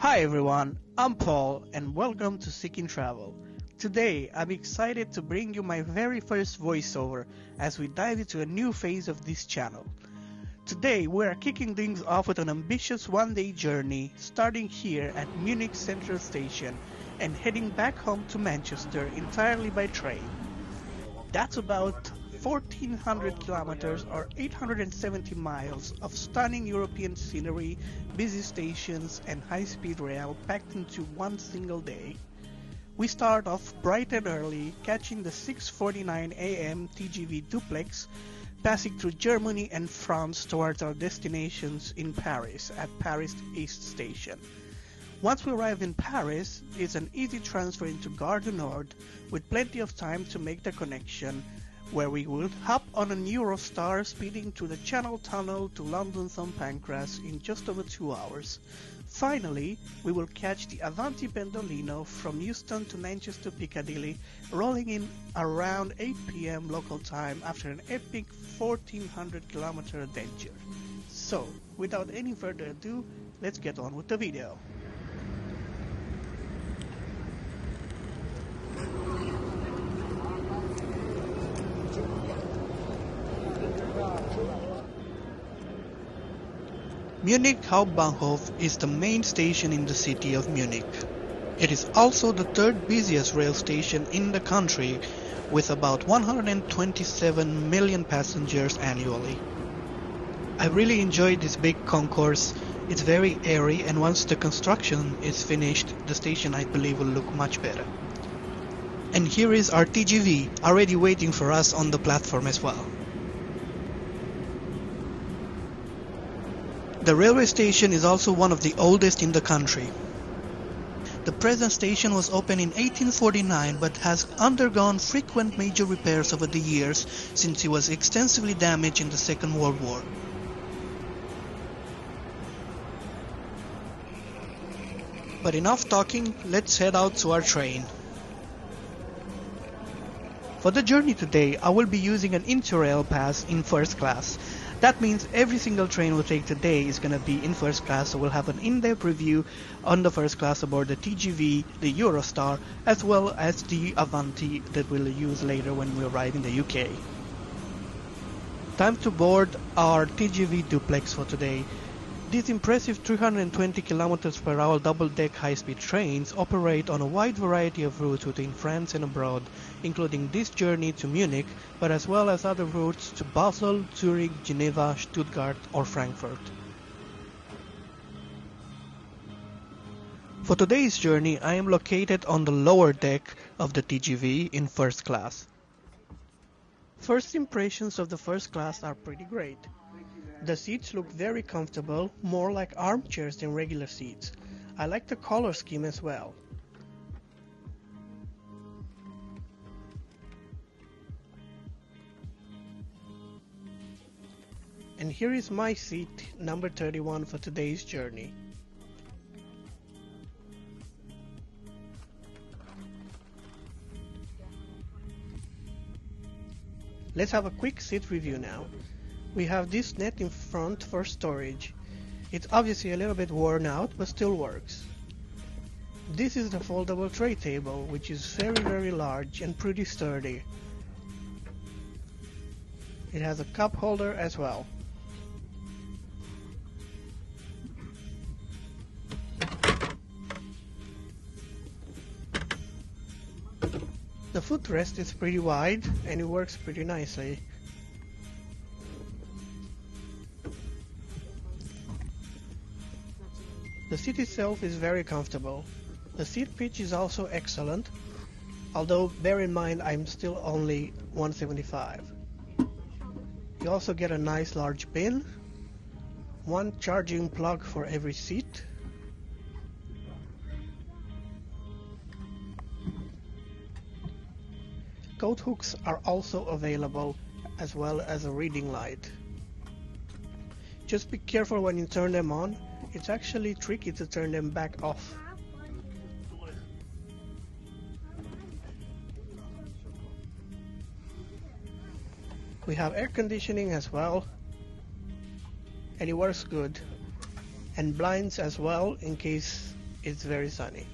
Hi everyone, I'm Paul and welcome to Seeking Travel. Today I'm excited to bring you my very first voiceover as we dive into a new phase of this channel. Today we are kicking things off with an ambitious one-day journey starting here at Munich Central Station and heading back home to Manchester entirely by train. That's about 1400 kilometers or 870 miles of stunning European scenery, busy stations and high-speed rail packed into one single day. We start off bright and early, catching the 6:49 a.m. TGV duplex, passing through Germany and France towards our destinations in Paris at Paris East Station. Once we arrive in Paris, it's an easy transfer into Gare du Nord with plenty of time to make the connection, where we will hop on an Eurostar speeding through the Channel Tunnel to London St Pancras in just over 2 hours. Finally, we will catch the Avanti Pendolino from Euston to Manchester Piccadilly, rolling in around 8 p.m. local time after an epic 1400 kilometer adventure. So, without any further ado, let's get on with the video. Munich Hauptbahnhof is the main station in the city of Munich. It is also the third busiest rail station in the country, with about 127 million passengers annually. I really enjoyed this big concourse. It's very airy, and once the construction is finished, the station I believe will look much better. And here is our TGV, already waiting for us on the platform as well. The railway station is also one of the oldest in the country. The present station was opened in 1849 but has undergone frequent major repairs over the years since it was extensively damaged in the Second World War. But enough talking, let's head out to our train. For the journey today, I will be using an Interrail pass in first class. That means every single train we'll take today is going to be in first class, so we'll have an in-depth review on the first class aboard the TGV, the Eurostar, as well as the Avanti that we'll use later when we arrive in the UK. Time to board our TGV duplex for today. These impressive 320 km per hour double-deck high-speed trains operate on a wide variety of routes within France and abroad, including this journey to Munich, but as well as other routes to Basel, Zurich, Geneva, Stuttgart or Frankfurt. For today's journey, I am located on the lower deck of the TGV in first class. First impressions of the first class are pretty great. The seats look very comfortable, more like armchairs than regular seats. I like the color scheme as well. And here is my seat, number 31 for today's journey. Let's have a quick seat review now. We have this net in front for storage. It's obviously a little bit worn out, but still works. This is the foldable tray table, which is very large and pretty sturdy. It has a cup holder as well. The footrest is pretty wide and it works pretty nicely. The seat itself is very comfortable. The seat pitch is also excellent, although bear in mind I'm still only 175. You also get a nice large bin, one charging plug for every seat, coat hooks are also available, as well as a reading light. Just be careful when you turn them on. It's actually tricky to turn them back off. We have air conditioning as well, and it works good. And blinds as well in case it's very sunny.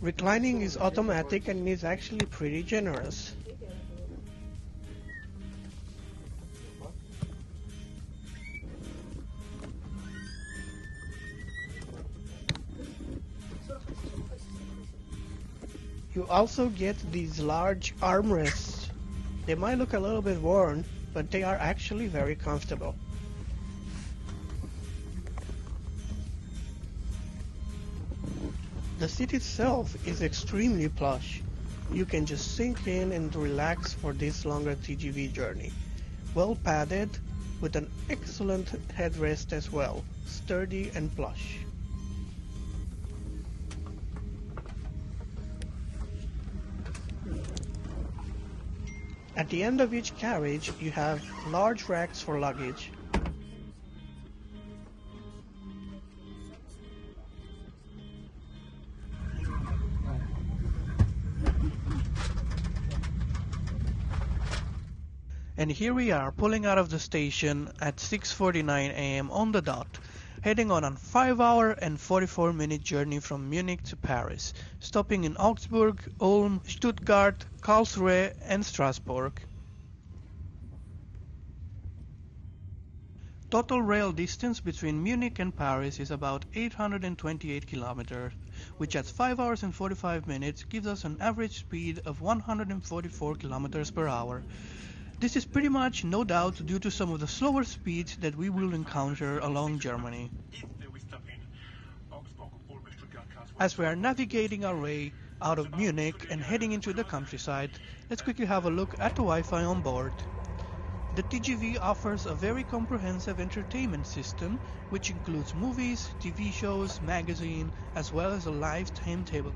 Reclining is automatic and is actually pretty generous. You also get these large armrests. They might look a little bit worn, but they are actually very comfortable. The seat itself is extremely plush. You can just sink in and relax for this longer TGV journey. Well padded, with an excellent headrest as well, sturdy and plush. At the end of each carriage, you have large racks for luggage. And here we are, pulling out of the station at 6:49 a.m. on the dot, heading on a 5-hour and 44-minute journey from Munich to Paris, stopping in Augsburg, Ulm, Stuttgart, Karlsruhe and Strasbourg. Total rail distance between Munich and Paris is about 828 kilometers, which at 5 hours and 45 minutes gives us an average speed of 144 kilometers per hour. This is pretty much, no doubt, due to some of the slower speeds that we will encounter along Germany. As we are navigating our way out of Munich and heading into the countryside, let's quickly have a look at the Wi-Fi on board. The TGV offers a very comprehensive entertainment system, which includes movies, TV shows, magazine, as well as a live timetable.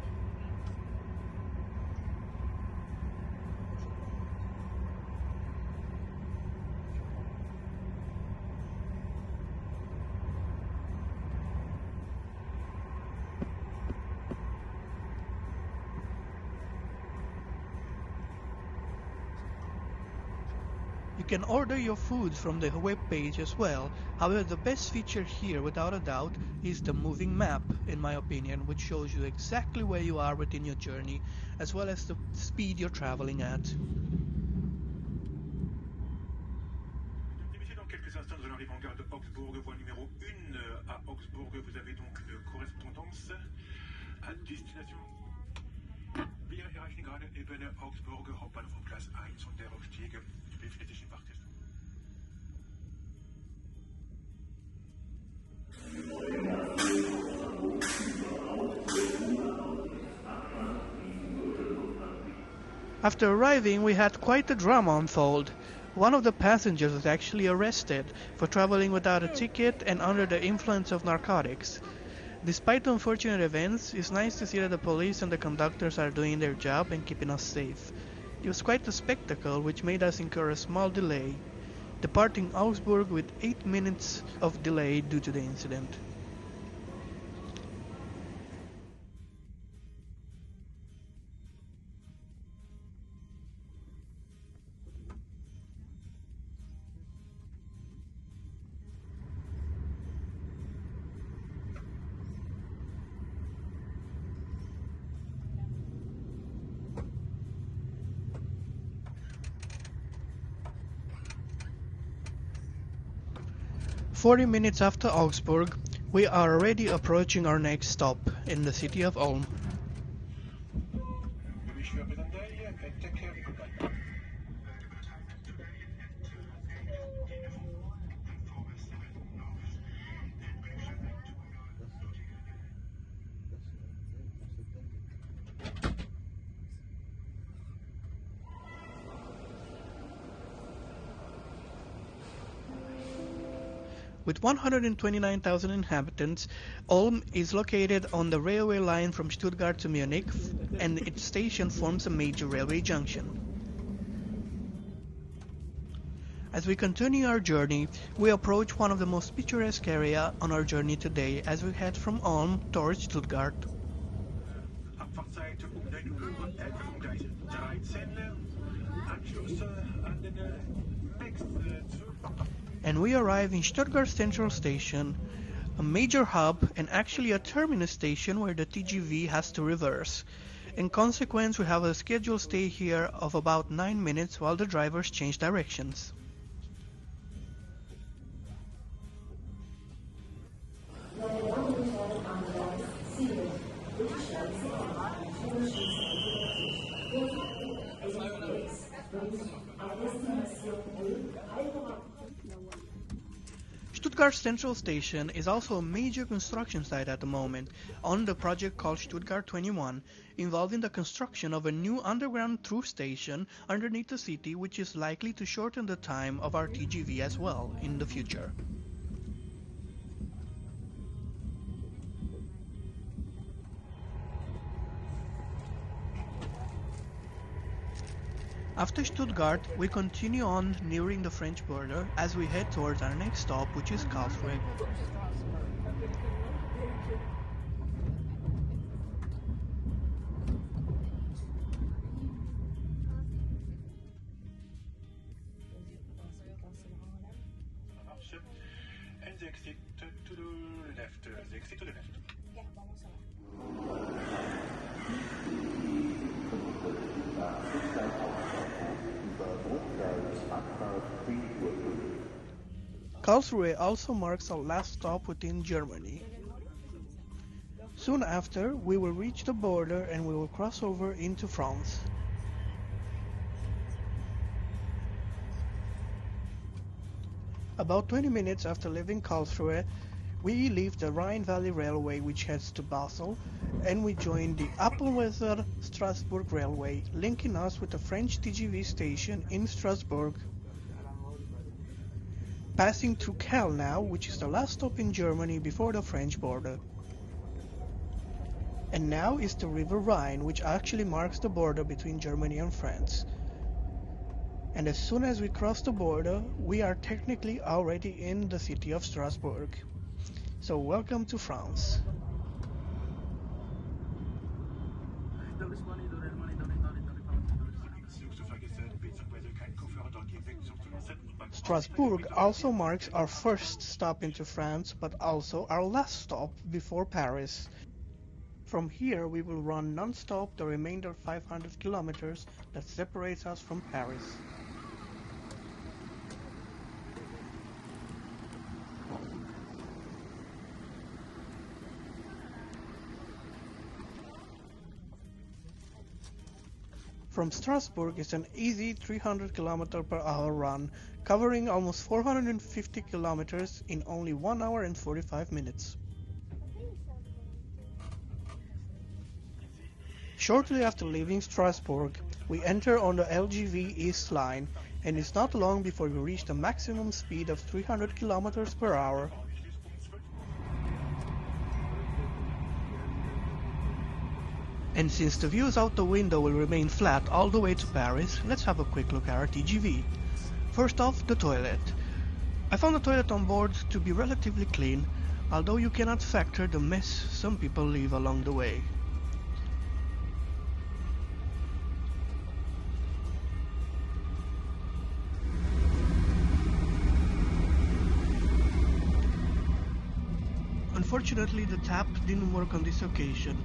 You can order your food from the web page as well. However, the best feature here, without a doubt, is the moving map, in my opinion, which shows you exactly where you are within your journey, as well as the speed you're traveling at. Dans quelques instants, nous allons arriver en gare de Augsbourg, voie numéro 1 à Augsbourg. Vous avez donc une correspondance à destination. Wir erreichen gerade eben Augsburg, Hauptbahnhof Gleis 1 und der Aufstieg befindet sich im Wartest. After arriving, we had quite a drama unfold. One of the passengers was actually arrested for traveling without a ticket and under the influence of narcotics. Despite the unfortunate events, it's nice to see that the police and the conductors are doing their job and keeping us safe. It was quite a spectacle, which made us incur a small delay, departing Augsburg with 8 minutes of delay due to the incident. "40 minutes after Augsburg, we are already approaching our next stop in the city of Ulm. With 129,000 inhabitants, Ulm is located on the railway line from Stuttgart to Munich, and its station forms a major railway junction. As we continue our journey, we approach one of the most picturesque areas on our journey today as we head from Ulm towards Stuttgart. Abfahrtzeit um 9 Uhr, vom Gleis 13, Anschluss an den nächsten Zug. and we arrive in Stuttgart Central Station, a major hub and actually a terminus station where the TGV has to reverse. In consequence, we have a scheduled stay here of about 9 minutes while the drivers change directions. Stuttgart Central Station is also a major construction site at the moment on the project called Stuttgart 21, involving the construction of a new underground through station underneath the city, which is likely to shorten the time of our TGV as well in the future. After Stuttgart, we continue on nearing the French border as we head towards our next stop, which is Karlsruhe. And the exit to the left. The exit to the left. Karlsruhe also marks our last stop within Germany. Soon after, we will reach the border and we will cross over into France. About 20 minutes after leaving Karlsruhe, we leave the Rhine Valley Railway, which heads to Basel, and we join the Appelweiser-Strasbourg Railway, linking us with the French TGV station in Strasbourg. Passing through Kehl now, which is the last stop in Germany before the French border. And now is the River Rhine, which actually marks the border between Germany and France. And as soon as we cross the border, we are technically already in the city of Strasbourg. So welcome to France. Strasbourg also marks our first stop into France, but also our last stop before Paris. From here we will run non-stop the remainder 500 kilometers that separates us from Paris. From Strasbourg is an easy 300 km per hour run, covering almost 450 kilometers in only 1 hour and 45 minutes. Shortly after leaving Strasbourg, we enter on the LGV East line, and it's not long before we reach the maximum speed of 300 kilometers per hour. And since the views out the window will remain flat all the way to Paris, let's have a quick look at our TGV. First off, the toilet. I found the toilet on board to be relatively clean, although you cannot factor the mess some people leave along the way. Unfortunately, the tap didn't work on this occasion.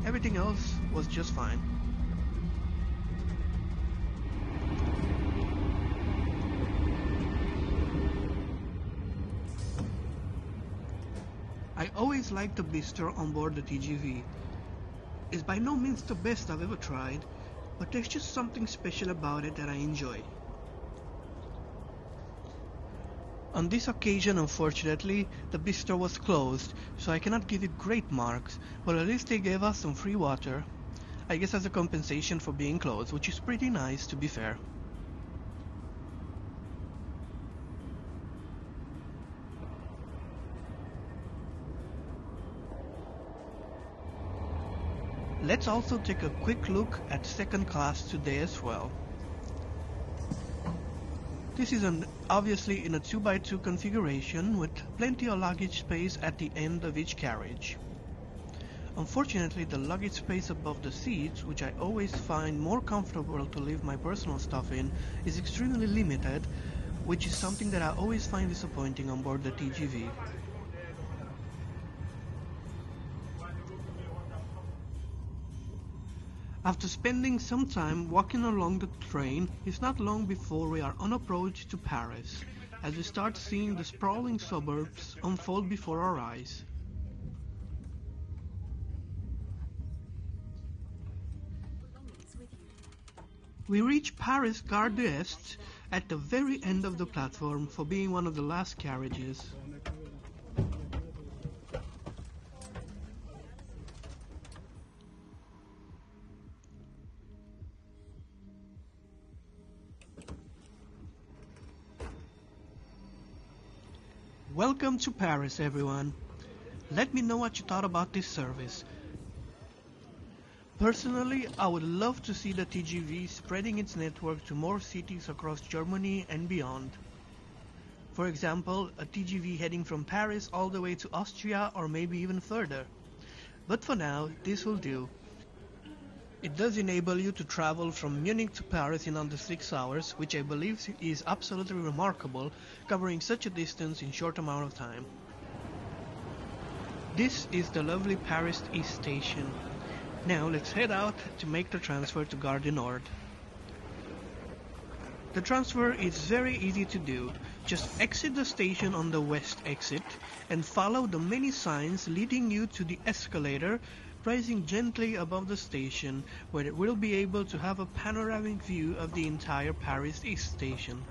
Everything else was just fine. I always liked the bistro on board the TGV. It's by no means the best I've ever tried, but there's just something special about it that I enjoy. On this occasion, unfortunately, the bistro was closed, so I cannot give it great marks, but at least they gave us some free water. I guess as a compensation for being closed, which is pretty nice to be fair. Let's also take a quick look at second class today as well. This is obviously in a 2x2 configuration with plenty of luggage space at the end of each carriage. Unfortunately, the luggage space above the seats, which I always find more comfortable to leave my personal stuff in, is extremely limited, which is something that I always find disappointing on board the TGV. After spending some time walking along the train, it's not long before we are on approach to Paris, as we start seeing the sprawling suburbs unfold before our eyes. We reach Paris Gare d'Est at the very end of the platform for being one of the last carriages. Welcome to Paris, everyone. Let me know what you thought about this service. Personally, I would love to see the TGV spreading its network to more cities across Germany and beyond. For example, a TGV heading from Paris all the way to Austria or maybe even further. But for now, this will do. It does enable you to travel from Munich to Paris in under 6 hours, which I believe is absolutely remarkable, covering such a distance in short amount of time. This is the lovely Paris East Station. Now let's head out to make the transfer to Gare du Nord. The transfer is very easy to do. Just exit the station on the west exit and follow the many signs leading you to the escalator, rising gently above the station, where it will be able to have a panoramic view of the entire Paris East Station.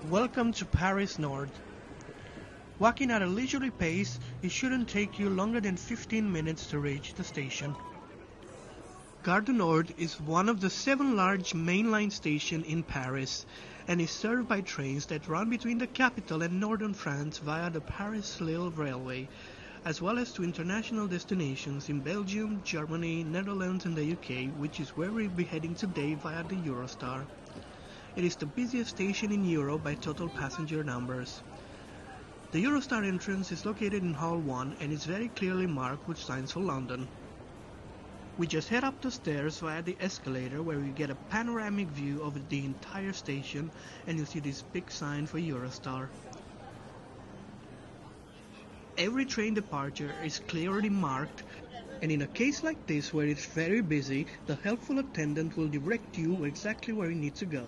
Welcome to Paris Nord. Walking at a leisurely pace, it shouldn't take you longer than 15 minutes to reach the station. Gare du Nord is one of the 7 large mainline stations in Paris and is served by trains that run between the capital and northern France via the Paris-Lille Railway, as well as to international destinations in Belgium, Germany, Netherlands and the UK, which is where we'll be heading today via the Eurostar. It is the busiest station in Europe by total passenger numbers. The Eurostar entrance is located in Hall 1 and is very clearly marked with signs for London. We just head up the stairs via the escalator where we get a panoramic view of the entire station, and you see this big sign for Eurostar. Every train departure is clearly marked, and in a case like this where it's very busy, the helpful attendant will direct you exactly where you need to go.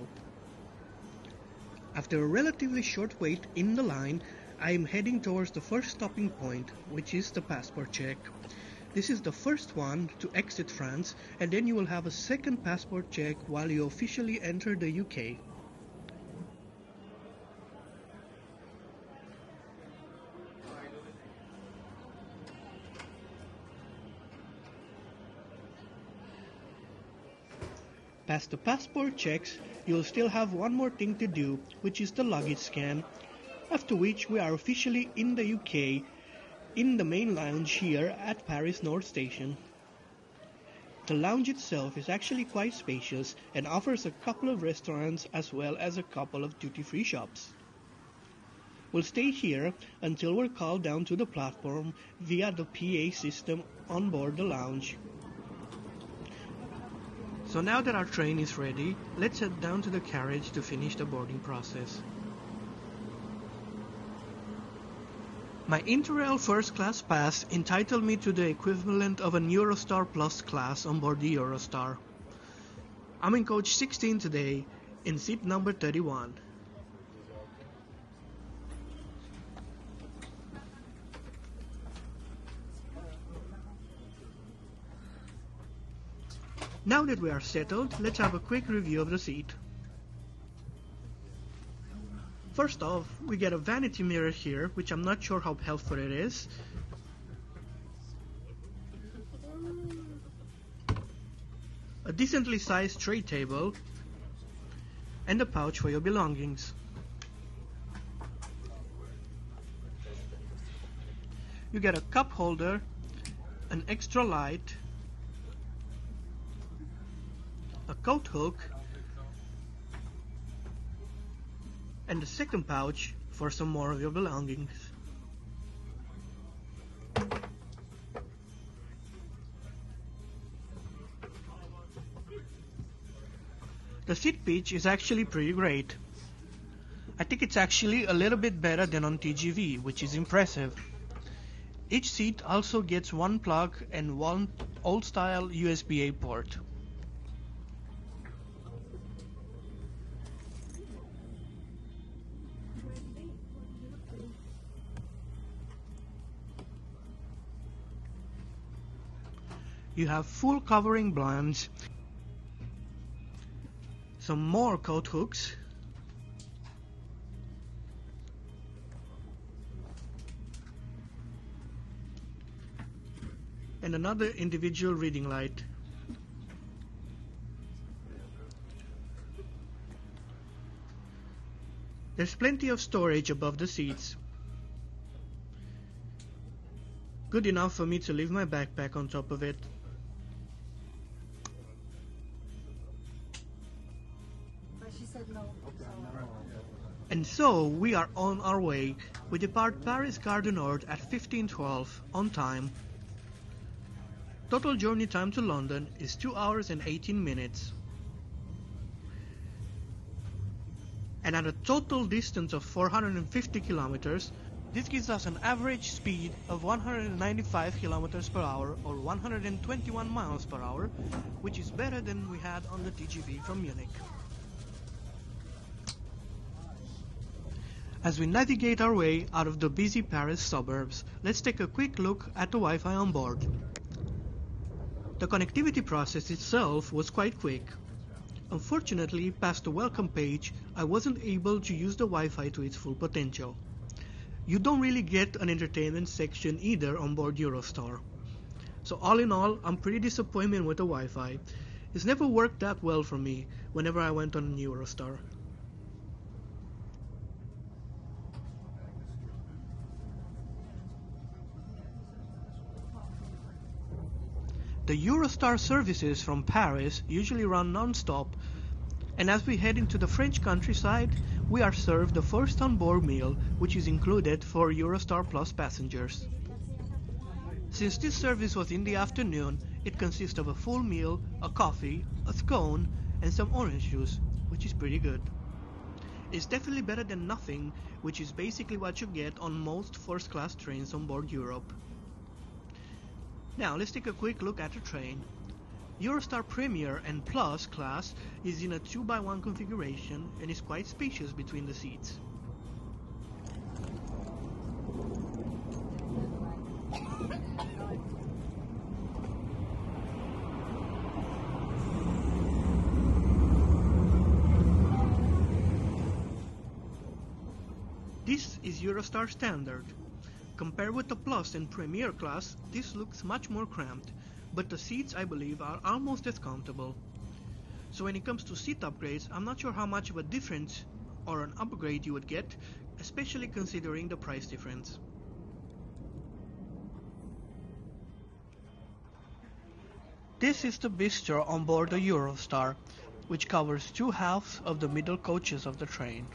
After a relatively short wait in the line, I am heading towards the first stopping point, which is the passport check. This is the first one to exit France, and then you will have a second passport check while you officially enter the UK. Past the passport checks, you'll still have one more thing to do, which is the luggage scan, after which we are officially in the UK, in the main lounge here at Paris North Station. The lounge itself is actually quite spacious and offers a couple of restaurants as well as a couple of duty-free shops. We'll stay here until we're called down to the platform via the PA system on board the lounge. So now that our train is ready, let's head down to the carriage to finish the boarding process. My Interrail first class pass entitled me to the equivalent of an Eurostar Plus class on board the Eurostar. I'm in coach 16 today, in seat number 31. Now that we are settled, let's have a quick review of the seat. First off, we get a vanity mirror here, which I'm not sure how helpful it is. A decently sized tray table, and a pouch for your belongings. You get a cup holder, an extra light, a coat hook, and a second pouch for some more of your belongings. The seat pitch is actually pretty great. I think it's actually a little bit better than on TGV, which is impressive. Each seat also gets one plug and one old-style USB-A port. You have full covering blinds, some more coat hooks, and another individual reading light. There's plenty of storage above the seats. Good enough for me to leave my backpack on top of it. And so we are on our way. We depart Paris Gare du Nord at 15:12 on time. Total journey time to London is 2 hours and 18 minutes. And at a total distance of 450 kilometers, this gives us an average speed of 195 kilometers per hour or 121 miles per hour, which is better than we had on the TGV from Munich. As we navigate our way out of the busy Paris suburbs, let's take a quick look at the Wi-Fi on board. The connectivity process itself was quite quick. Unfortunately, past the welcome page, I wasn't able to use the Wi-Fi to its full potential. You don't really get an entertainment section either on board Eurostar. So all in all, I'm pretty disappointed with the Wi-Fi. It's never worked that well for me whenever I went on Eurostar. The Eurostar services from Paris usually run non-stop, and as we head into the French countryside, we are served the first on-board meal, which is included for Eurostar Plus passengers. Since this service was in the afternoon, it consists of a full meal, a coffee, a scone, and some orange juice, which is pretty good. It's definitely better than nothing, which is basically what you get on most first-class trains on board Europe. Now let's take a quick look at the train. Eurostar Premier and Plus class is in a 2x1 configuration and is quite spacious between the seats. This is Eurostar Standard. Compared with the Plus and Premier class, this looks much more cramped, but the seats I believe are almost as comfortable. So when it comes to seat upgrades, I'm not sure how much of a difference or an upgrade you would get, especially considering the price difference. This is the bistro on board the Eurostar, which covers 2 halves of the middle coaches of the train.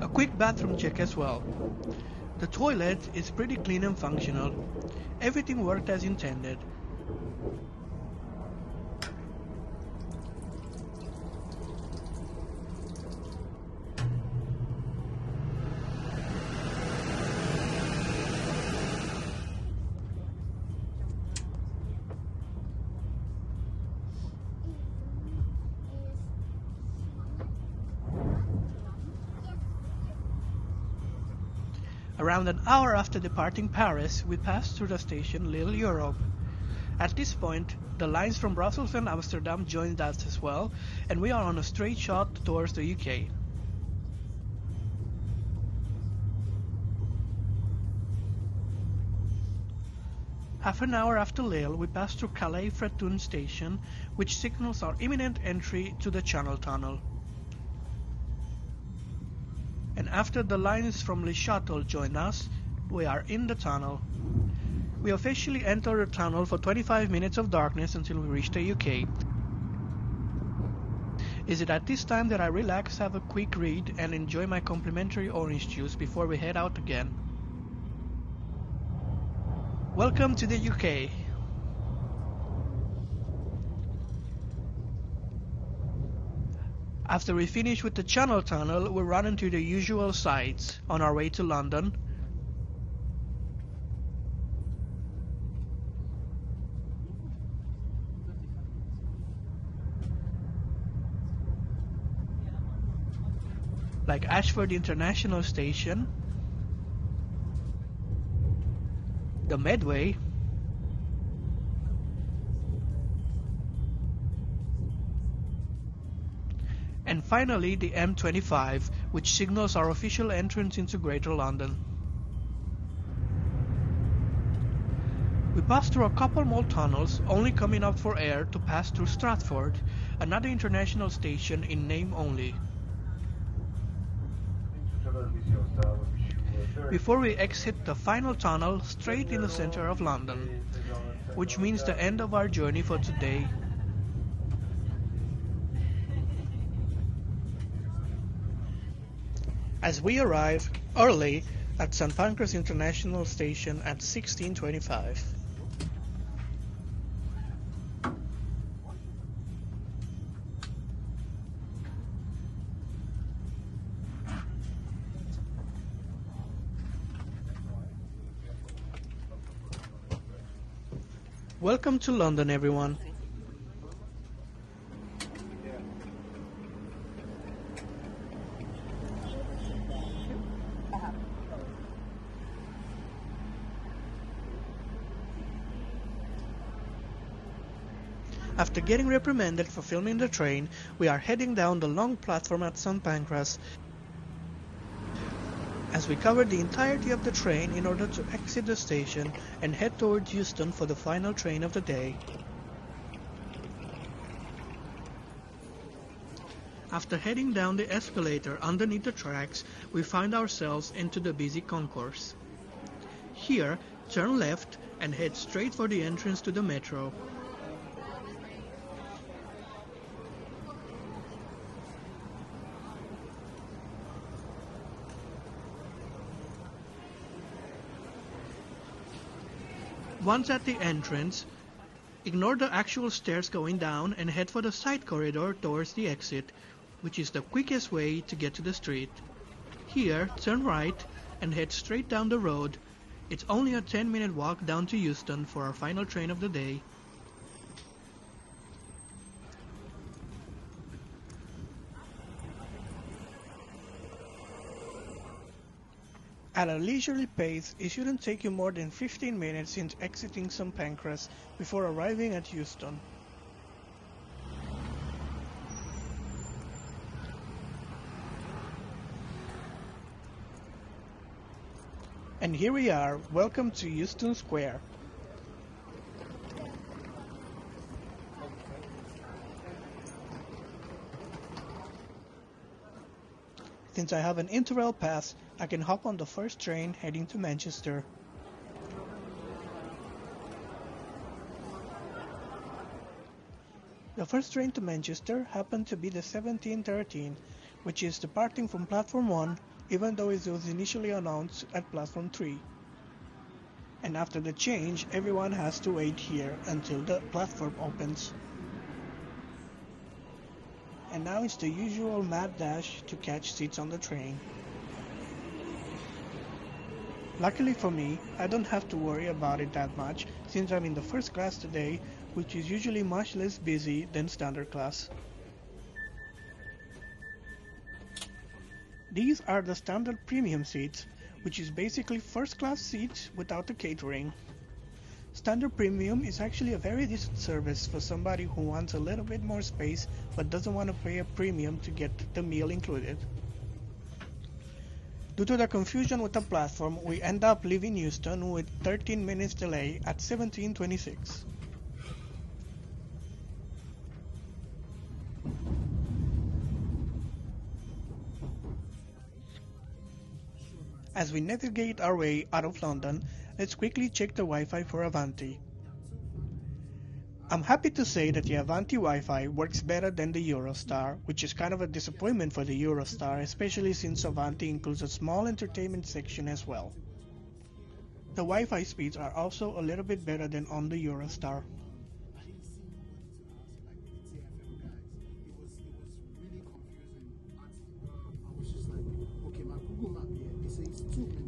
A quick bathroom check as well. The toilet is pretty clean and functional. Everything worked as intended. Around an hour after departing Paris, we passed through the station Little Europe. At this point, the lines from Brussels and Amsterdam joined us as well, and we are on a straight shot towards the UK. Half an hour after Lille, we pass through Calais-Fréthun station, which signals our imminent entry to the Channel Tunnel. And after the lines from Le Château join us, we are in the tunnel. We officially enter the tunnel for 25 minutes of darkness until we reach the UK. Is it at this time that I relax, have a quick read, and enjoy my complimentary orange juice before we head out again? Welcome to the UK! After we finish with the Channel Tunnel, we run into the usual sights on our way to London. Like Ashford International Station, the Medway, and finally the M25, which signals our official entrance into Greater London. We pass through a couple more tunnels, only coming up for air to pass through Stratford, another international station in name only. Before we exit the final tunnel straight in the center of London, which means the end of our journey for today. As we arrive early at St. Pancras International Station at 16:25. Welcome to London, everyone. After getting reprimanded for filming the train, we are heading down the long platform at St. Pancras as we cover the entirety of the train in order to exit the station and head towards Euston for the final train of the day. After heading down the escalator underneath the tracks, we find ourselves into the busy concourse. Here, turn left and head straight for the entrance to the metro. Once at the entrance, ignore the actual stairs going down and head for the side corridor towards the exit, which is the quickest way to get to the street. Here, turn right and head straight down the road. It's only a 10-minute walk down to Euston for our final train of the day. At a leisurely pace, it shouldn't take you more than 15 minutes since exiting St. Pancras before arriving at Euston. And here we are, welcome to Euston Square. Since I have an Interrail pass, I can hop on the first train heading to Manchester. The first train to Manchester happened to be the 1713, which is departing from Platform 1, even though it was initially announced at Platform 3. And after the change, everyone has to wait here until the platform opens. And now it's the usual mad dash to catch seats on the train. Luckily for me, I don't have to worry about it that much since I'm in the first class today, which is usually much less busy than standard class. These are the standard premium seats, which is basically first class seats without the catering. Standard premium is actually a very decent service for somebody who wants a little bit more space but doesn't want to pay a premium to get the meal included. Due to the confusion with the platform, we end up leaving Euston with 13 minutes delay at 17:26. As we navigate our way out of London, let's quickly check the Wi-Fi for Avanti. I'm happy to say that the Avanti Wi-Fi works better than the Eurostar, which is kind of a disappointment for the Eurostar, especially since Avanti includes a small entertainment section as well. The Wi-Fi speeds are also a little bit better than on the Eurostar.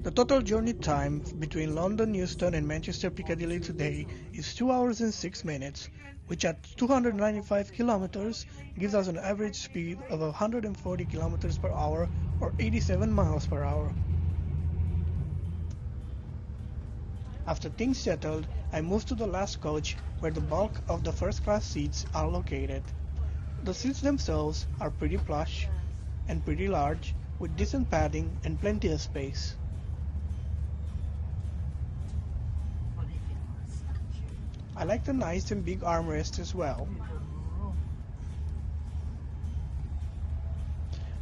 The total journey time between London Euston and Manchester Piccadilly today is 2 hours and 6 minutes, which at 295 kilometers gives us an average speed of 140 kilometers per hour or 87 miles per hour. After things settled, I moved to the last coach where the bulk of the first class seats are located. The seats themselves are pretty plush and pretty large with decent padding and plenty of space. I like the nice and big armrest as well.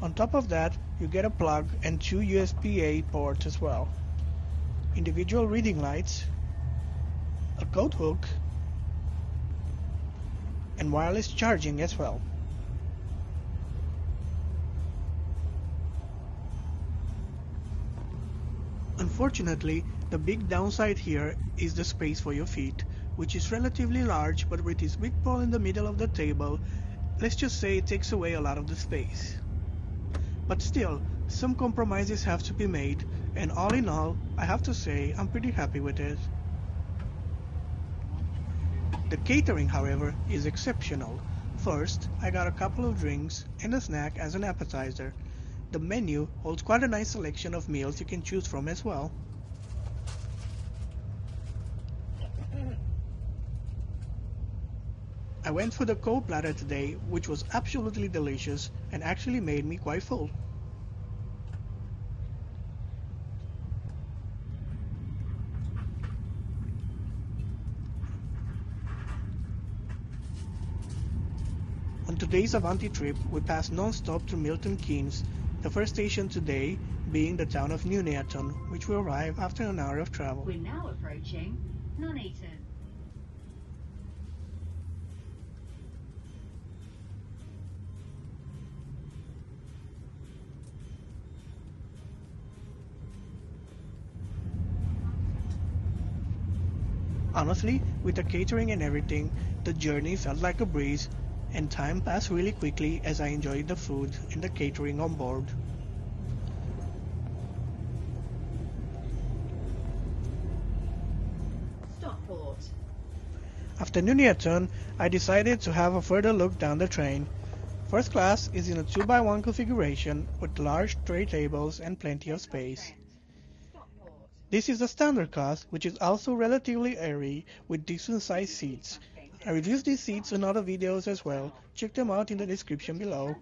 On top of that, you get a plug and 2 USB-A ports as well, individual reading lights, a coat hook, and wireless charging as well. Unfortunately, the big downside here is the space for your feet, which is relatively large, but with its big pole in the middle of the table, let's just say it takes away a lot of the space. But still, some compromises have to be made, and all in all, I have to say I'm pretty happy with it. The catering, however, is exceptional. First, I got a couple of drinks and a snack as an appetizer. The menu holds quite a nice selection of meals you can choose from as well. I went for the cold platter today, which was absolutely delicious and actually made me quite full. On today's Avanti trip, we passed non-stop through Milton Keynes, the first station today being the town of Nuneaton, which will arrive after an hour of travel. We're now approaching Nuneaton. Honestly, with the catering and everything, the journey felt like a breeze, and time passed really quickly as I enjoyed the food and the catering on board. Stockport. After Nuneaton, I decided to have a further look down the train. First class is in a 2x1 configuration with large tray tables and plenty of space. This is the standard class, which is also relatively airy with decent sized seats. I reviewed these seats in other videos as well. Check them out in the description below.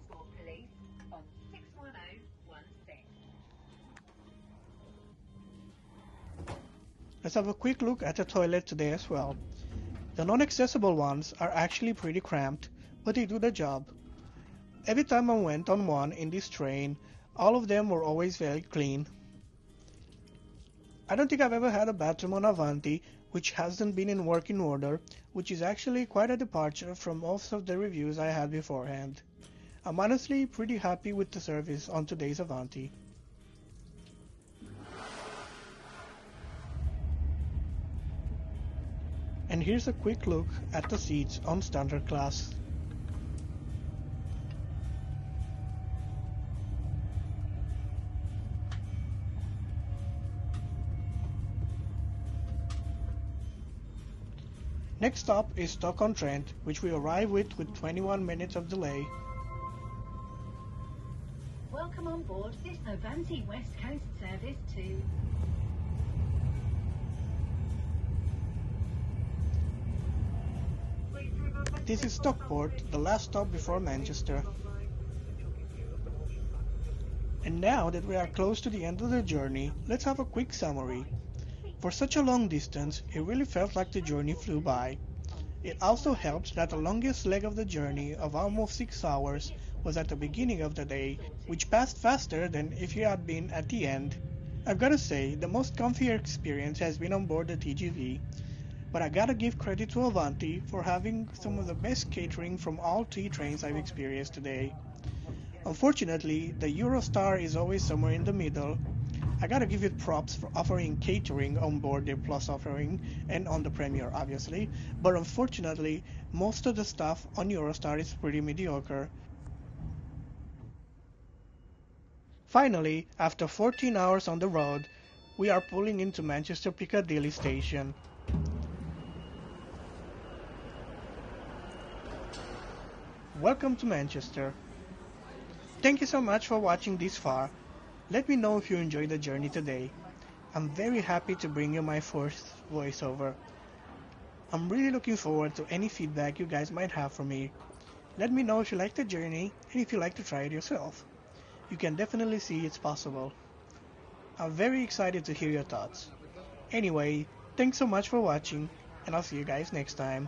Let's have a quick look at the toilet today as well. The non-accessible ones are actually pretty cramped, but they do the job. Every time I went on one in this train, all of them were always very clean. I don't think I've ever had a bathroom on Avanti which hasn't been in working order, which is actually quite a departure from most of the reviews I had beforehand. I'm honestly pretty happy with the service on today's Avanti. And here's a quick look at the seats on standard class. Next stop is Stoke-on-Trent, which we arrive with 21 minutes of delay. Welcome on board this Avanti West Coast service to... This is Stockport, the last stop before Manchester. And now that we are close to the end of the journey, let's have a quick summary. For such a long distance, it really felt like the journey flew by. It also helps that the longest leg of the journey of almost 6 hours was at the beginning of the day, which passed faster than if you had been at the end. I've gotta say, the most comfy experience has been on board the TGV, but I gotta give credit to Avanti for having some of the best catering from all 3 trains I've experienced today. Unfortunately, the Eurostar is always somewhere in the middle. I gotta give it props for offering catering on board their Plus offering and on the Premier obviously, but unfortunately most of the stuff on Eurostar is pretty mediocre. Finally, after 14 hours on the road, we are pulling into Manchester Piccadilly station. Welcome to Manchester. Thank you so much for watching this far. Let me know if you enjoyed the journey today. I'm very happy to bring you my first voiceover. I'm really looking forward to any feedback you guys might have for me. Let me know if you like the journey and if you like to try it yourself. You can definitely see it's possible. I'm very excited to hear your thoughts. Anyway, thanks so much for watching, and I'll see you guys next time.